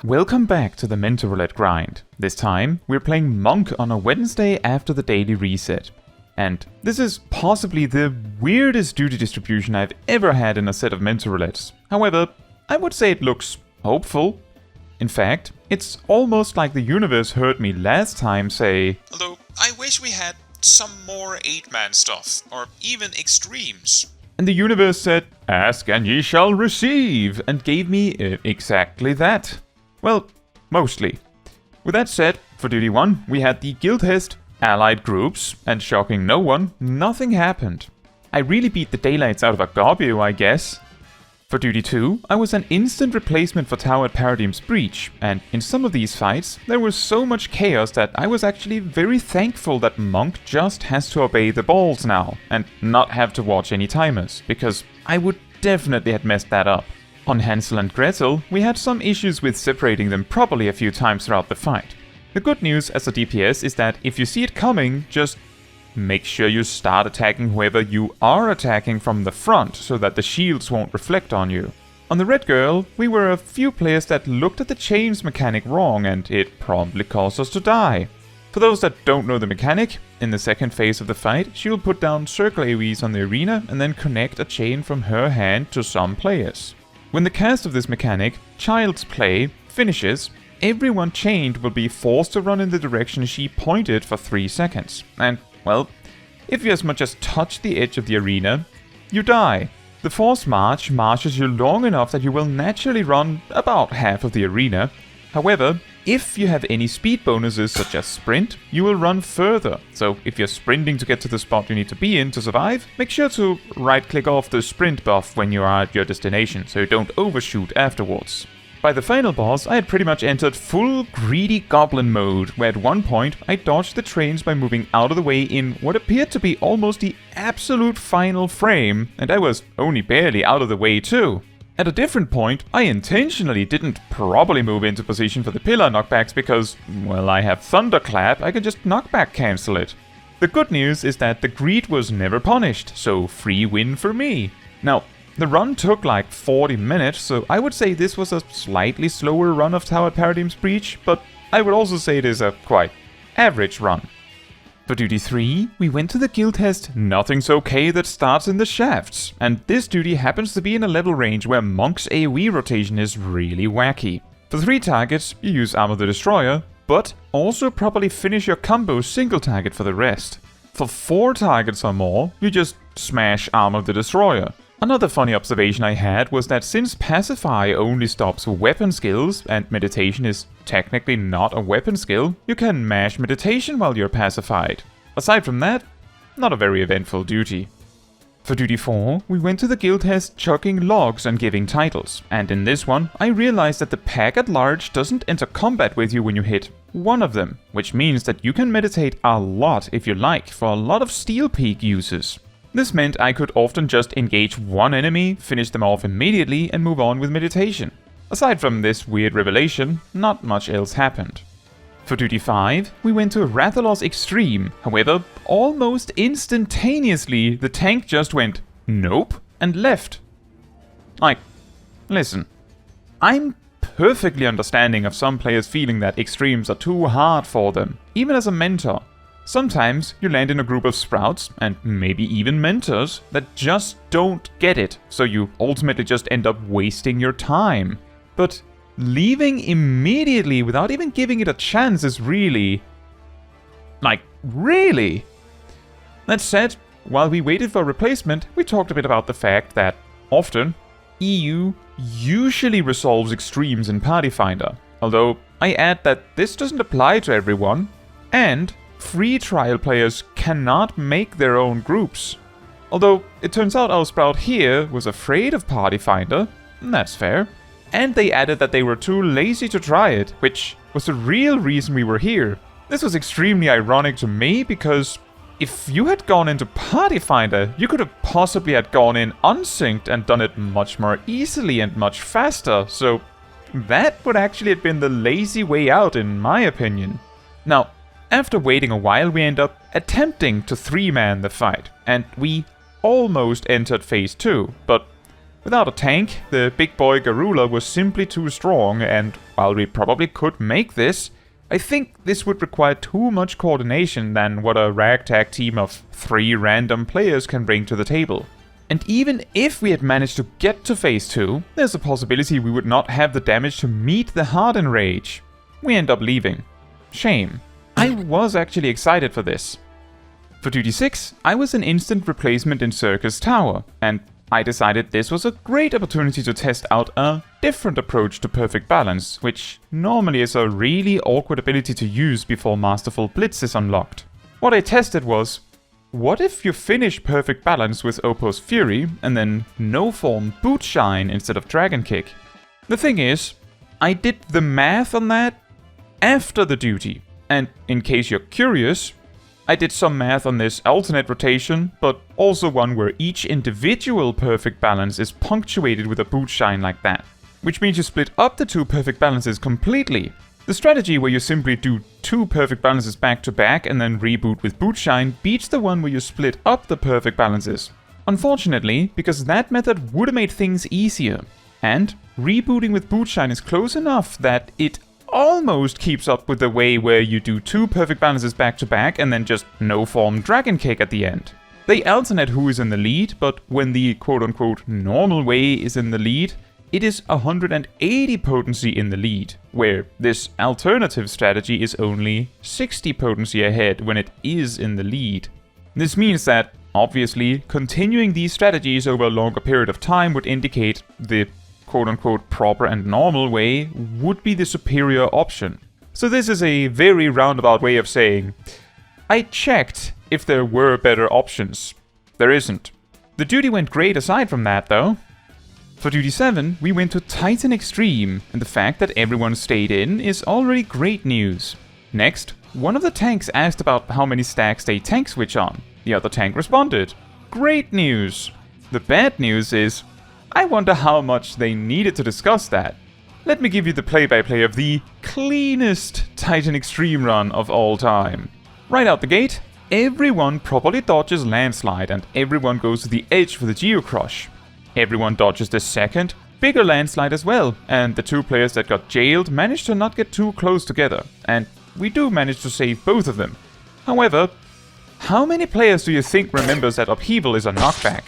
Welcome back to the Mentor Roulette grind. This time, we're playing Monk on a Wednesday after the daily reset. And this is possibly the weirdest duty distribution I've ever had in a set of Mentor Roulettes. However, I would say it looks hopeful. In fact, it's almost like the universe heard me last time say, although I wish we had some more 8-man stuff, or even extremes. And the universe said, "Ask and ye shall receive," and gave me exactly that. Well, mostly. With that said, for Duty 1, we had the Guildhest allied groups, and shocking no one, nothing happened. I really beat the daylights out of a Gobio, I guess. For Duty 2, I was an instant replacement for Tower at Paradigm's Breach, and in some of these fights, there was so much chaos that I was actually very thankful that Monk just has to obey the balls now, and not have to watch any timers, because I would definitely have messed that up. On Hansel and Gretel, we had some issues with separating them properly a few times throughout the fight. The good news as a DPS is that if you see it coming, just make sure you start attacking whoever you are attacking from the front, so that the shields won't reflect on you. On the Red Girl, we were a few players that looked at the chains mechanic wrong, and it promptly caused us to die. For those that don't know the mechanic, in the second phase of the fight, she will put down circle AoEs on the arena and then connect a chain from her hand to some players. When the cast of this mechanic, Child's Play, finishes, everyone chained will be forced to run in the direction she pointed for 3 seconds. And, well, if you as much as touch the edge of the arena, you die. The forced march marches you long enough that you will naturally run about half of the arena. However, if you have any speed bonuses such as sprint, you will run further. So if you're sprinting to get to the spot you need to be in to survive, make sure to right-click off the sprint buff when you are at your destination, so you don't overshoot afterwards. By the final boss, I had pretty much entered full greedy goblin mode, where at one point I dodged the trains by moving out of the way in what appeared to be almost the absolute final frame, and I was only barely out of the way too. At a different point, I intentionally didn't properly move into position for the pillar knockbacks because, well, I have Thunderclap, I can just knockback cancel it. The good news is that the greed was never punished, so free win for me. Now, the run took like 40 minutes, so I would say this was a slightly slower run of Tower Paradigm's Breach, but I would also say it is a quite average run. For Duty 3, we went to the Guildhest Nothing's Okay that starts in the shafts, and this duty happens to be in a level range where Monk's AoE rotation is really wacky. For 3 targets, you use Arm of the Destroyer, but also properly finish your combo single target for the rest. For 4 targets or more, you just smash Arm of the Destroyer. Another funny observation I had was that since Pacify only stops weapon skills, and Meditation is technically not a weapon skill, you can mash Meditation while you're pacified. Aside from that, not a very eventful duty. For Duty 4, we went to the Guildhest chucking logs and giving titles, and in this one, I realized that the pack at large doesn't enter combat with you when you hit one of them, which means that you can meditate a lot if you like for a lot of Steel Peak uses. This meant I could often just engage one enemy, finish them off immediately, and move on with meditation. Aside from this weird revelation, not much else happened. For Duty 5, we went to Rathalos Extreme, however, almost instantaneously the tank just went nope and left. Like, listen, I'm perfectly understanding of some players feeling that extremes are too hard for them, even as a mentor. Sometimes you land in a group of sprouts, and maybe even mentors, that just don't get it, so you ultimately just end up wasting your time. But leaving immediately without even giving it a chance is really... like, really? That said, while we waited for a replacement, we talked a bit about the fact that, often, EU usually resolves extremes in Party Finder, although I add that this doesn't apply to everyone, and free trial players cannot make their own groups. Although, it turns out our sprout here was afraid of Party Finder, and that's fair. And they added that they were too lazy to try it, which was the real reason we were here. This was extremely ironic to me, because if you had gone into Party Finder, you could have possibly had gone in unsynced and done it much more easily and much faster, so that would actually have been the lazy way out in my opinion. Now, after waiting a while, we end up attempting to 3-man the fight, and we almost entered phase 2, but Without a tank, the big boy Garula was simply too strong, and while we probably could make this, I think this would require too much coordination than what a ragtag team of 3 random players can bring to the table. And even if we had managed to get to phase 2, there's a possibility we would not have the damage to meet the Harden Rage. We end up leaving. Shame. I was actually excited for this. For duty 6, I was an instant replacement in Syrcus Tower, and I decided this was a great opportunity to test out a different approach to perfect balance, which normally is a really awkward ability to use before Masterful Blitz is unlocked. What I tested was, what if you finish perfect balance with Opus Fury and then no form Boot Shine instead of Dragon Kick? The thing is, I did the math on that after the duty, and in case you're curious, I did some math on this alternate rotation, but also one where each individual perfect balance is punctuated with a boot shine like that. Which means you split up the 2 perfect balances completely. The strategy where you simply do 2 perfect balances back to back and then reboot with boot shine beats the one where you split up the perfect balances. Unfortunately, because that method would have made things easier. And rebooting with boot shine is close enough that it almost keeps up with the way where you do 2 perfect balances back to back and then just no form Dragon Kick at the end. They alternate who is in the lead, but when the quote-unquote normal way is in the lead, it is 180 potency in the lead, where this alternative strategy is only 60 potency ahead when it is in the lead. This means that, obviously, continuing these strategies over a longer period of time would indicate the quote-unquote proper and normal way would be the superior option. So this is a very roundabout way of saying, I checked if there were better options. There isn't. The duty went great aside from that though. For duty 7, we went to Titan Extreme, and the fact that everyone stayed in is already great news. Next, one of the tanks asked about how many stacks they tank switch on. The other tank responded. Great news! The bad news is, I wonder how much they needed to discuss that. Let me give you the play-by-play of the cleanest Titan Extreme run of all time. Right out the gate, everyone properly dodges Landslide and everyone goes to the edge for the Geocrush. Everyone dodges the second, bigger Landslide as well, and the 2 players that got jailed managed to not get too close together, and we do manage to save both of them. However, how many players do you think remembers that Upheaval is a knockback?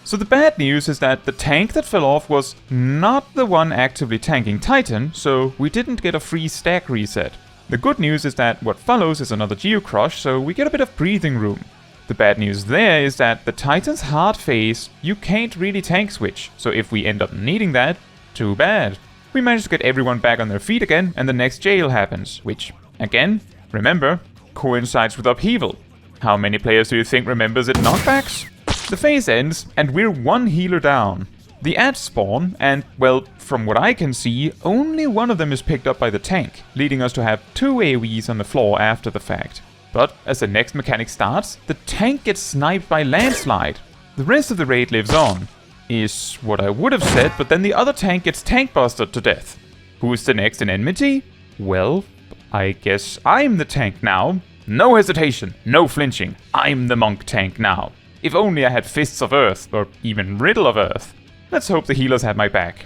So the bad news is that the tank that fell off was not the one actively tanking Titan, so we didn't get a free stack reset. The good news is that what follows is another Geocrush, so we get a bit of breathing room. The bad news there is that the Titan's hard phase, you can't really tank switch, so if we end up needing that, too bad. We managed to get everyone back on their feet again, and the next jail happens, which, again, remember, coincides with Upheaval. How many players do you think remembers it knockbacks? The phase ends, and we're 1 healer down. The ads spawn, and, well, from what I can see, only one of them is picked up by the tank, leading us to have 2 AoEs on the floor after the fact. But as the next mechanic starts, the tank gets sniped by Landslide. The rest of the raid lives on, is what I would have said, but then the other tank gets tank busted to death. Who is the next in enmity? Well, I guess I'm the tank now. No hesitation, no flinching, I'm the monk tank now. If only I had Fists of Earth, or even Riddle of Earth. Let's hope the healers had my back.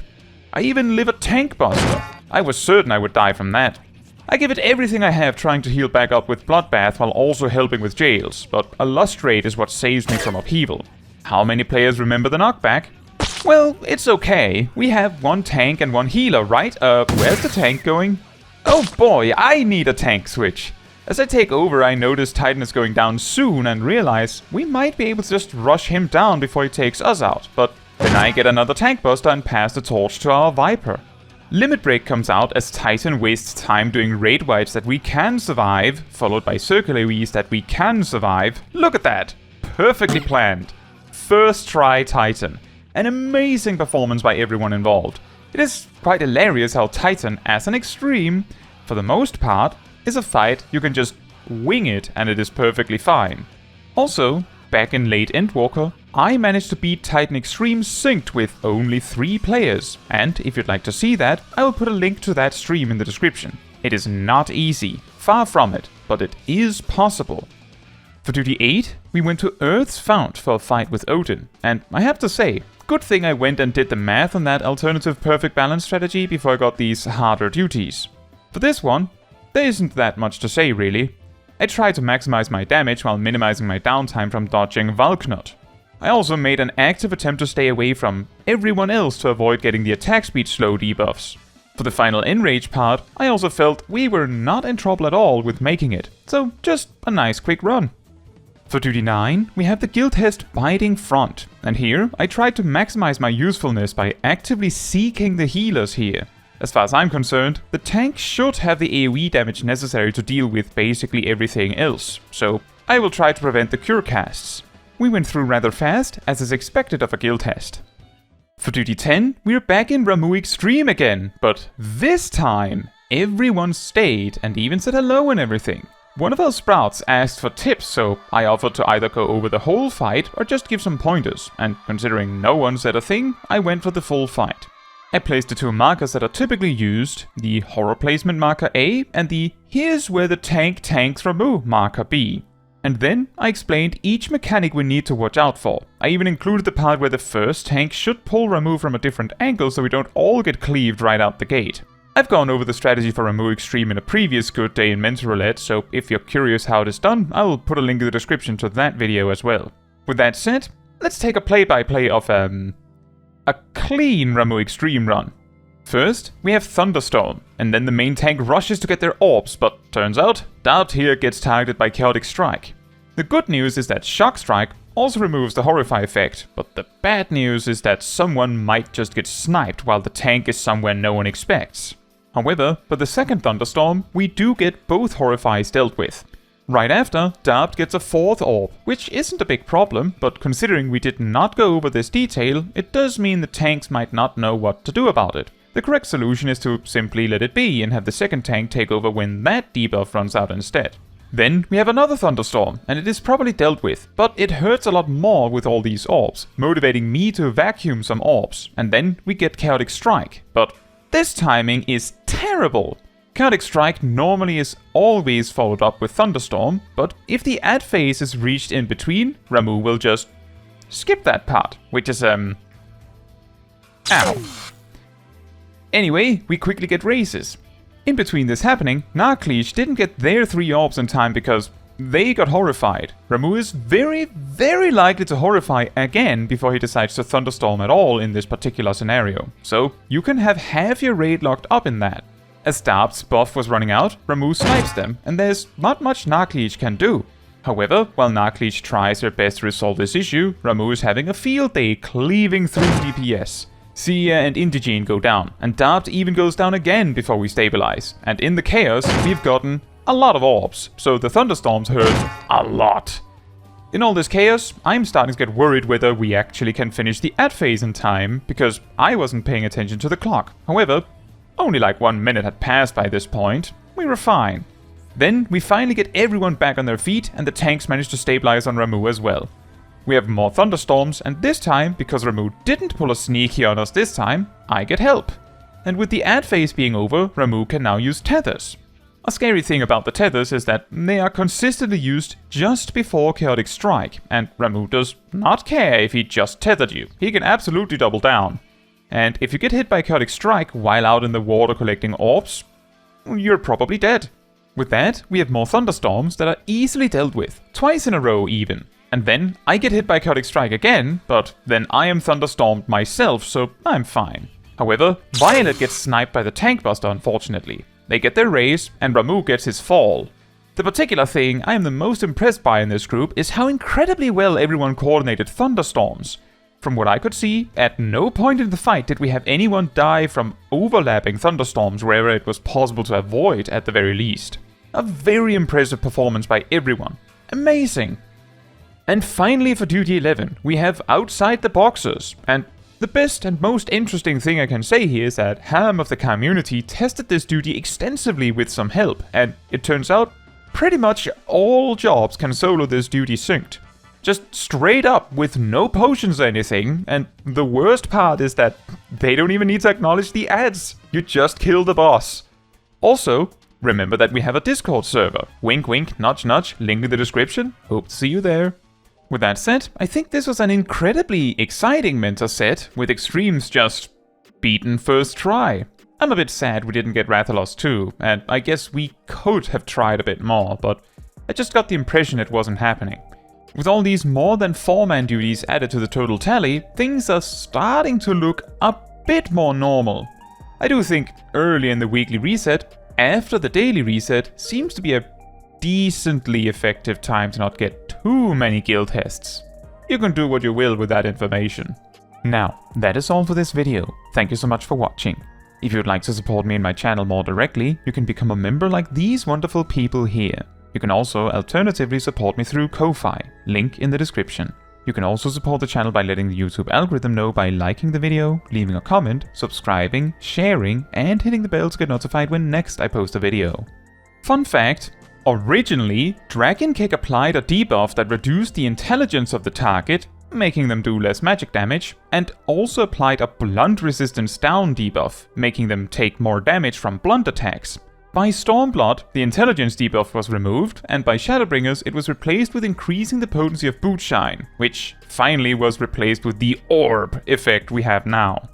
I even live a tank buster. I was certain I would die from that. I give it everything I have trying to heal back up with Bloodbath while also helping with jails, but a Lust Raid is what saves me from Upheaval. How many players remember the knockback? Well, it's okay. We have 1 tank and 1 healer, right? Where's the tank going? Oh boy, I need a tank switch. As I take over, I notice Titan is going down soon and realize we might be able to just rush him down before he takes us out, but then I get another tank buster and pass the torch to our Viper. Limit Break comes out as Titan wastes time doing raid wipes that we can survive, followed by circle AoEs that we can survive. Look at that! Perfectly planned. First try Titan. An amazing performance by everyone involved. It is quite hilarious how Titan, as an extreme, for the most part, is a fight you can just wing it and it is perfectly fine. Also, back in late Endwalker, I managed to beat Titan Extreme synced with only 3 players, and if you'd like to see that, I will put a link to that stream in the description. It is not easy, far from it, but it is possible. For duty 8, we went to Urth's Fount for a fight with Odin, and I have to say, good thing I went and did the math on that alternative perfect balance strategy before I got these harder duties. For this one, there isn't that much to say really. I tried to maximize my damage while minimizing my downtime from dodging Valknut. I also made an active attempt to stay away from everyone else to avoid getting the attack speed slow debuffs. For the final enrage part, I also felt we were not in trouble at all with making it, so just a nice quick run. For duty 9, we have the Guildhest Biting Front, and here I tried to maximize my usefulness by actively seeking the healers here. As far as I'm concerned, the tank should have the AoE damage necessary to deal with basically everything else, so I will try to prevent the cure casts. We went through rather fast, as is expected of a Guildhest. For duty 10, we're back in Ramuh Extreme again, but this time, everyone stayed and even said hello and everything. One of our sprouts asked for tips, so I offered to either go over the whole fight or just give some pointers, and considering no one said a thing, I went for the full fight. I placed the two markers that are typically used, the Horror Placement marker A and the Here's where the tank tanks Ramuh marker B. And then I explained each mechanic we need to watch out for. I even included the part where the first tank should pull Ramuh from a different angle so we don't all get cleaved right out the gate. I've gone over the strategy for Ramuh Extreme in a previous good day in Mentor Roulettes, so if you're curious how it is done, I'll put a link in the description to that video as well. With that said, let's take a play-by-play of a clean Ramuh Extreme run. First, we have Thunderstorm, and then the main tank rushes to get their orbs, but turns out, Dart here gets targeted by Chaotic Strike. The good news is that Shock Strike also removes the Horrify effect, but the bad news is that someone might just get sniped while the tank is somewhere no one expects. However, for the second Thunderstorm, we do get both Horrifies dealt with. Right after, Dart gets a fourth orb, which isn't a big problem, but considering we did not go over this detail, it does mean the tanks might not know what to do about it. The correct solution is to simply let it be and have the second tank take over when that debuff runs out instead. Then we have another Thunderstorm, and it is probably dealt with, but it hurts a lot more with all these orbs, motivating me to vacuum some orbs, and then we get Chaotic Strike. But this timing is terrible! Chaotic Strike normally is always followed up with Thunderstorm, but if the ad phase is reached in between, Ramuh will just skip that part, which is ow. Anyway, we quickly get raises. In between this happening, Narcleech didn't get their 3 orbs in time because they got horrified. Ramuh is very, very likely to horrify again before he decides to Thunderstorm at all in this particular scenario. So you can have half your raid locked up in that. As Dart's buff was running out, Ramuh snipes them, and there's not much Narcleech can do. However, while Narcleech tries their best to resolve this issue, Ramuh is having a field day cleaving through DPS. Sia and Indigene go down, and Dart even goes down again before we stabilize. And in the chaos, we've gotten a lot of orbs, so the Thunderstorms hurt a lot. In all this chaos, I'm starting to get worried whether we actually can finish the ad phase in time, because I wasn't paying attention to the clock. However, only like 1 minute had passed by this point. We were fine. Then we finally get everyone back on their feet, and the tanks manage to stabilize on Ramuh as well. We have more Thunderstorms, and this time, because Ramuh didn't pull a sneaky on us this time, I get help. And with the ad phase being over, Ramuh can now use tethers. A scary thing about the tethers is that they are consistently used just before Chaotic Strike, and Ramuh does not care if he just tethered you. He can absolutely double down. And if you get hit by Chaotic Strike while out in the water collecting orbs, you're probably dead. With that, we have more Thunderstorms that are easily dealt with, twice in a row even. And then I get hit by Chaotic Strike again, but then I am Thunderstormed myself, so I'm fine. However, Violet gets sniped by the Tank Buster unfortunately. They get their raise, and Ramuh gets his fall. The particular thing I am the most impressed by in this group is how incredibly well everyone coordinated Thunderstorms. From what I could see, at no point in the fight did we have anyone die from overlapping Thunderstorms wherever it was possible to avoid at the very least. A very impressive performance by everyone. Amazing! And finally for Duty 11, we have Outside the Boxes, and the best and most interesting thing I can say here is that Ham of the community tested this duty extensively with some help, and it turns out pretty much all jobs can solo this duty synced. Just straight up with no potions or anything, and the worst part is that they don't even need to acknowledge the ads. You just kill the boss. Also, remember that we have a Discord server. Wink wink, nudge nudge, link in the description. Hope to see you there. With that said, I think this was an incredibly exciting Mentor set, with extremes just beaten first try. I'm a bit sad we didn't get Rathalos too, and I guess we could have tried a bit more, but I just got the impression it wasn't happening. With all these more than 4-man duties added to the total tally, things are starting to look a bit more normal. I do think early in the weekly reset, after the daily reset, seems to be a decently effective time to not get too many Guildhests. You can do what you will with that information. Now, that is all for this video. Thank you so much for watching. If you would like to support me and my channel more directly, you can become a member like these wonderful people here. You can also alternatively support me through Ko-Fi, link in the description. You can also support the channel by letting the YouTube algorithm know by liking the video, leaving a comment, subscribing, sharing, and hitting the bell to get notified when next I post a video. Fun fact, originally, Dragon Kick applied a debuff that reduced the intelligence of the target, making them do less magic damage, and also applied a blunt resistance down debuff, making them take more damage from blunt attacks. By Stormblood, the intelligence debuff was removed, and by Shadowbringers it was replaced with increasing the potency of Bootshine, which finally was replaced with the Orb effect we have now.